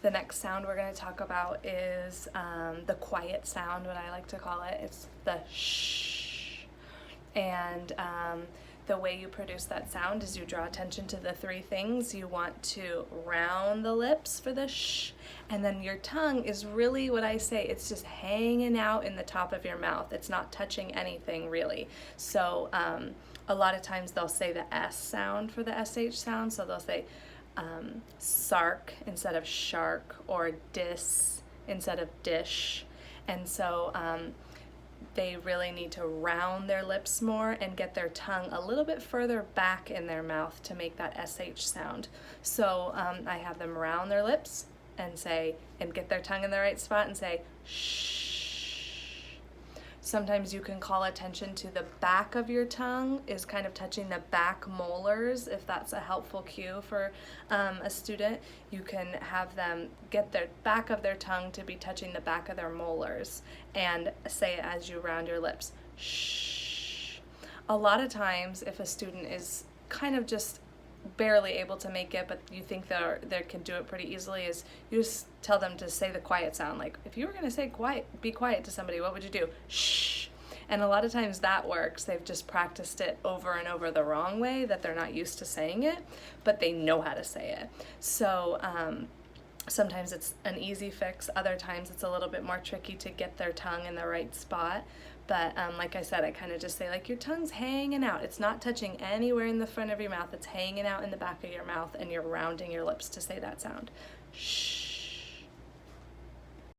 The next sound we're going to talk about is the quiet sound, what I like to call it. It's the shh. And the way you produce that sound is you draw attention to the three things. You want to round the lips for the shh, and then your tongue is really what I say, it's just hanging out in the top of your mouth. It's not touching anything really. So a lot of times they'll say the S sound for the SH sound, so they'll say sark instead of shark, or dis instead of dish. And so they really need to round their lips more and get their tongue a little bit further back in their mouth to make that SH sound. So I have them round their lips and say, and get their tongue in the right spot and say shh. Sometimes you can call attention to the back of your tongue is kind of touching the back molars. If that's a helpful cue for a student, you can have them get their back of their tongue to be touching the back of their molars and say it as you round your lips, shh. A lot of times if a student is kind of just barely able to make it, but you think they can do it pretty easily, is you just tell them to say the quiet sound. Like if you were going to say quiet, be quiet to somebody, what would you do? Shh. And a lot of times that works. They've just practiced it over and over the wrong way, that they're not used to saying it, but they know how to say it. So sometimes it's an easy fix. Other times it's a little bit more tricky to get their tongue in the right spot. But like I said, I kind of just say, like, your tongue's hanging out. It's not touching anywhere in the front of your mouth. It's hanging out in the back of your mouth, and you're rounding your lips to say that sound. Shh.